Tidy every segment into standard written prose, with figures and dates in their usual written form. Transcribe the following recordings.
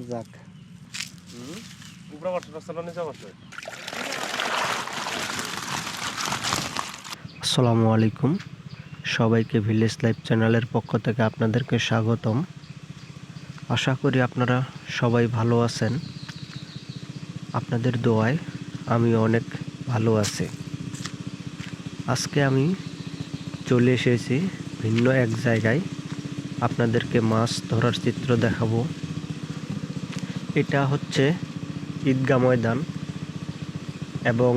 যাক আসসালামু আলাইকুম, সবাইকে ভিলেজ লাইফ চ্যানেলের পক্ষ থেকে আপনাদেরকে স্বাগতম। আশা করি আপনারা সবাই ভালো আছেন। আপনাদের দোয়ায় আমি অনেক ভালো আছি। আজকে আমি চলে এসেছি ভিন্ন এক জায়গায়, আপনাদেরকে মাছ ধরার চিত্র দেখাবো। এটা হচ্ছে ঈদগাহ ময়দান এবং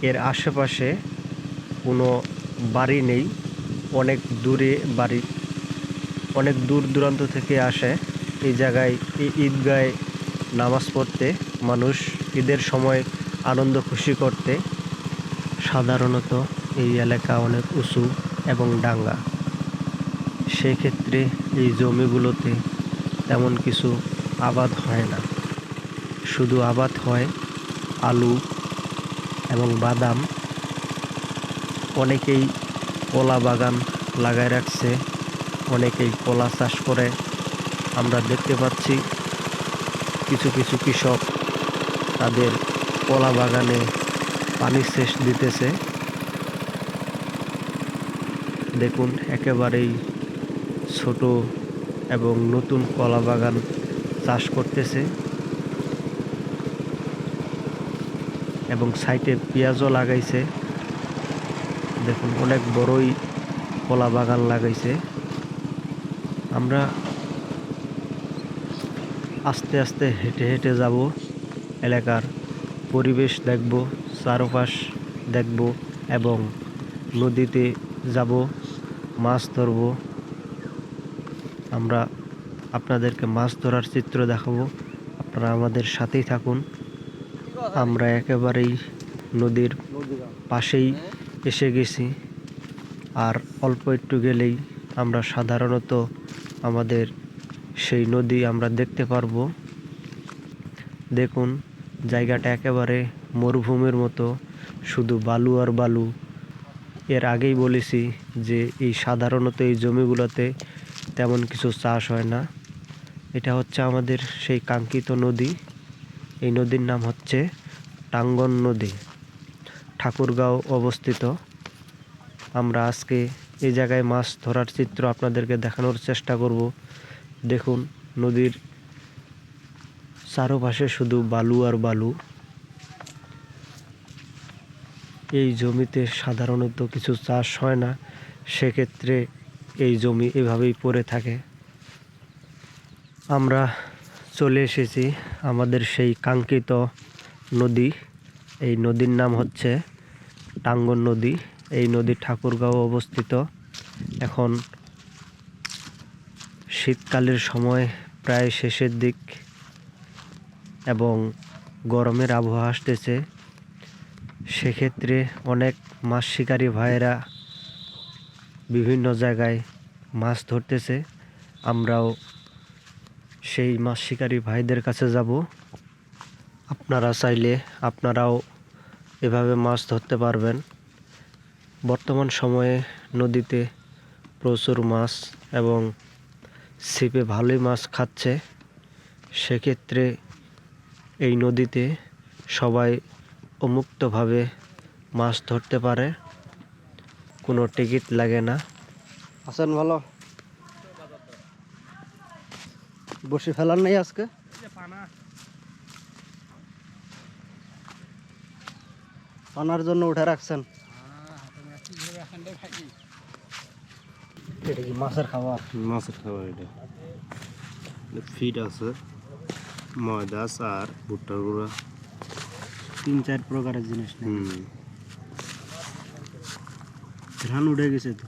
এর আশেপাশে কোনো বাড়ি নেই। অনেক দূরে বাড়ি, অনেক দূর দূরান্ত থেকে আসে এই জায়গায়, এই ঈদগাহে নামাজ পড়তে মানুষ, ঈদের সময় আনন্দ খুশি করতে। সাধারণত এই এলাকা অনেক উঁচু এবং ডাঙ্গা, সেক্ষেত্রে এই জমিগুলোতে তেমন কিছু আবাদ হয় না। শুধু আবাদ হয় আলু এবং বাদাম। অনেকেই কলা বাগান লাগায় রাখছে, অনেকেই কলা চাষ করে। আমরা দেখতে পাচ্ছি কিছু কিছু কৃষক তাদের কলা বাগানে পানি সেচ দিতেছে। দেখুন, একেবারেই ছোট এবং নতুন কলা বাগান চাষ করতেছে এবং সাইডে পেঁয়াজও লাগাইছে। দেখুন, অনেক বড়ই কলা বাগান লাগাইছে। আমরা আস্তে আস্তে হেঁটে হেঁটে যাব, এলাকার পরিবেশ দেখব, চারপাশ দেখব এবং নদীতে যাব, মাছ ধরব। আমরা আপনাদেরকে মাছ ধরার চিত্র দেখাবো, আপনারা আমাদের সাথেই থাকুন। আমরা একেবারেই নদীর পাশেই এসে গেছি, আর অল্প একটু গেলেই আমরা সাধারণত আমাদের সেই নদী আমরা দেখতে পারবো। দেখুন, জায়গাটা একেবারে মরুভূমির মতো, শুধু বালু আর বালু। এর আগেই বলেছি যে এই সাধারণত এই জমিগুলোতে তেমন কিছু চাষ হয় না। এটা হচ্ছে আমাদের সেই কাঙ্ক্ষিত নদী। এই নদীর নাম হচ্ছে টাঙ্গন নদী, ঠাকুরগাঁও অবস্থিত। আমরা আজকে এই জায়গায় মাছ ধরার চিত্র আপনাদেরকে দেখানোর চেষ্টা করব। দেখুন, নদীর চারপাশে শুধু বালু আর বালু। এই জমিতে সাধারণত কিছু চাষ হয় না, সেক্ষেত্রে এই জমি এভাবেই পড়ে থাকে। আমরা চলে এসেছি আমাদের সেই কাঙ্ক্ষিত নদী। এই নদীর নাম হচ্ছে টাঙ্গন নদী। এই নদী ঠাকুরগাঁও অবস্থিত। এখন শীতকালের সময় প্রায় শেষের দিক এবং গরমের আবহাওয়া আসতেছে, সেক্ষেত্রে অনেক মাছ শিকারী ভাইয়েরা বিভিন্ন জায়গায় মাছ ধরতেছে। আমরাও সেই মাছ শিকারী ভাইদের কাছে যাব। আপনারা চাইলে আপনারাও এভাবে মাছ ধরতে পারবেন। বর্তমান সময়ে নদীতে প্রচুর মাছ এবং ছিপে ভালোই মাছ খাচ্ছে। সেক্ষেত্রে এই নদীতে সবাই উন্মুক্তভাবে মাছ ধরতে পারে, কোনো টিকিট লাগে না। আছেন ভালো? বসে ফেলার নেই আজকে? পানার জন্য উঠে রাখছেন? এটা কি মাছের খাবার? মাছের খাবার। এটা ফিড আছে, ময়দা, আর ভুট্টার গুঁড়া, 3-4 প্রকারের জিনিস নেই। ধান উঠে গেছে তো।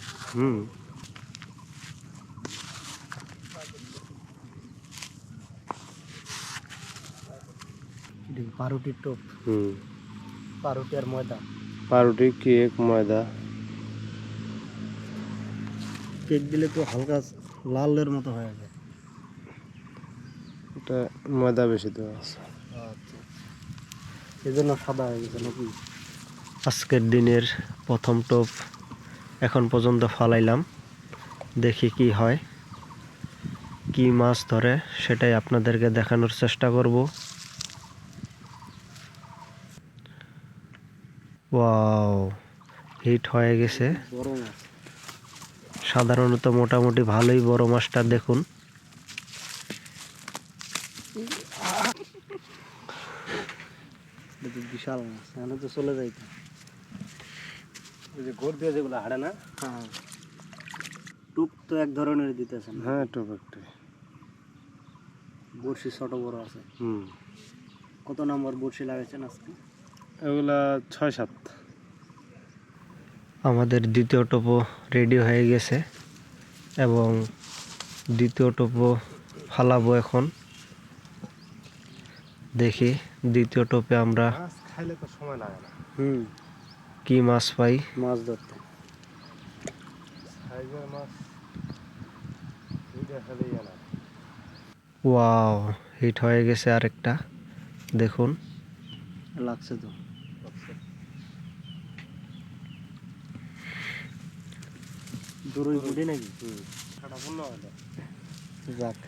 পাউরুটির টোপ। পাউরুটি আর ময়দা। পাউরুটি, কেক, ময়দা। কেক দিলে তো হালকা লালের মতো হয়ে যায়। এটা ময়দা বেশি দেওয়া আছে। আচ্ছা, এই জন্য সাদা হয়ে গেছে নাকি? আজকের দিনের প্রথম টোপ এখন পর্যন্ত ফালাইলাম। দেখি কি হয়, কি মাছ ধরে সেটাই আপনাদেরকে দেখানোর চেষ্টা করব। ওয়াও, হিট হয়ে গেছে। বড় মাছ। সাধারণত মোটামুটি ভালোই বড় মাছটা দেখুন। এটা তো বিশাল মাছ, এখানে তো চলে যাইতো। ওই যে গোর দিয়ে যেগুলো হাড়ে না। হ্যাঁ, টুক তো এক ধরনের দিতেছে না। হ্যাঁ টুক একটু। বড়শি ছোট বড় আছে। কত নম্বর বড়শি লাগাইছেন আজকে? এগুলা 6-7। আমাদের দ্বিতীয় টোপো রেডি হয়ে গেছে এবং দ্বিতীয় টোপো ফালাবো এখন। দেখি দ্বিতীয় টোপে আমরা মাছ খাইলে তো সময় লাগে না। কি মাছ পাই। মাছ ধরতে সাইজের মাছ দুইটা খাইলেই না। ওয়াও, হিট হয়ে গেছে আরেকটা, দেখুন। লাগছে তো। দূরই বুঝি নাকি? কাটা পূর্ণ হলো। যাক,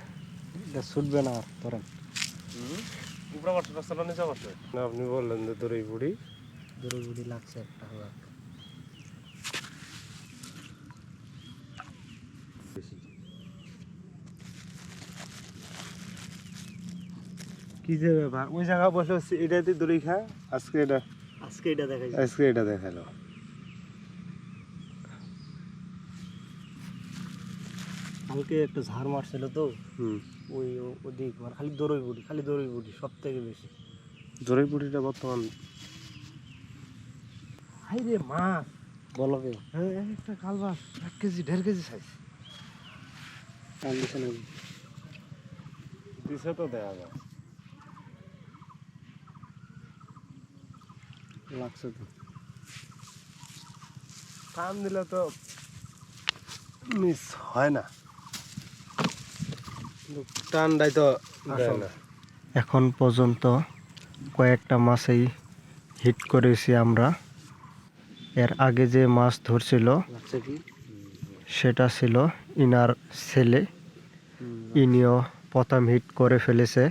এটা ছুটবে না আর ধরেন। উপরে বসে রাস্তা নিচে বসে না, আপনি বললেন যে দূরেই বুড়ি। দূরই বুড়ি লাগছে একটা যাক। কি যে ব্যাপার, ওই জায়গা বসে এটাতে দড়ি খা। আজকে এটা আজকে এটা দেখালো। কালকে একটা ঝাড় মারছিল তো, ওই ওদিক মানে খালি দড়ই বুড়ি সব থেকে বেশি। দড়ি বুড়িটা বর্তমান হাই রে মাছ বলো কে হ্যাঁ, একটা কালবাস 1 কেজি 1.5 কেজি সাইজ টান দিছে নাকি? দিছে তো দেখা যায়। লাগছে তো। টান দিলে তো মিস হয় না, কিন্তু টানটাই তো দেয় না। এখন পর্যন্ত কয়েকটা মাছেই হিট করেছি আমরা। এর আগে যে মাছ ধরছিল লাগছে কি? সেটা ছিল ইনার ছেলে, ইনিও প্রথম হিট করে ফেলেছে।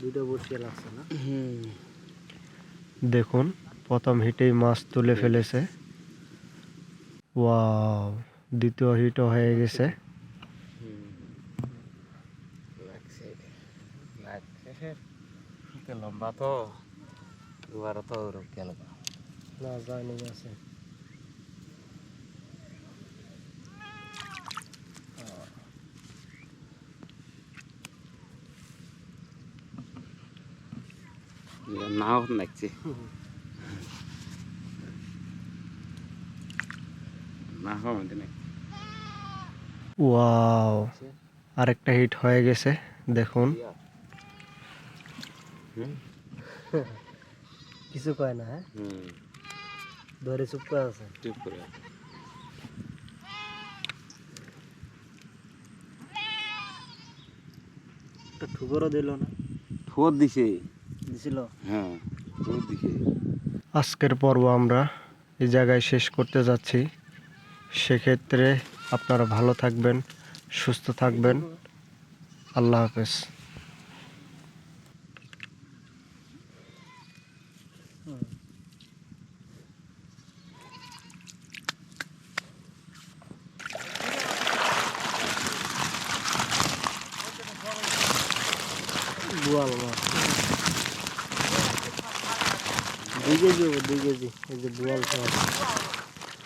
দুটো বসিয়ে লাগছে না? দেখুন, প্রথম হিটেই মাছ তুলে ফেলেছে। ওয়াও, দ্বিতীয় হিটও হয়ে গেছে। লম্বা তো দুবার তো গেল না যায়নি আছে। নাও লাগছে না হবে না। ওয়াও, আরেকটা হিট হয়ে গেছে, দেখুন। কিছু কয় না, হ্যাঁ ধরে চুপ করে আছে। চুপ করে একটা ঠুকরও দিল না? ঠোঁট দিছিল। হ্যাঁ ঠোঁট দিছে। আজকের পর্ব আমরা এই জায়গায় শেষ করতে যাচ্ছি। সেক্ষেত্রে আপনারা ভালো থাকবেন, সুস্থ থাকবেন। আল্লাহ হাফেজ। বোয়াল মাছ 2 কেজি হবে, 2 কেজি। এই যে বোয়াল মাছ।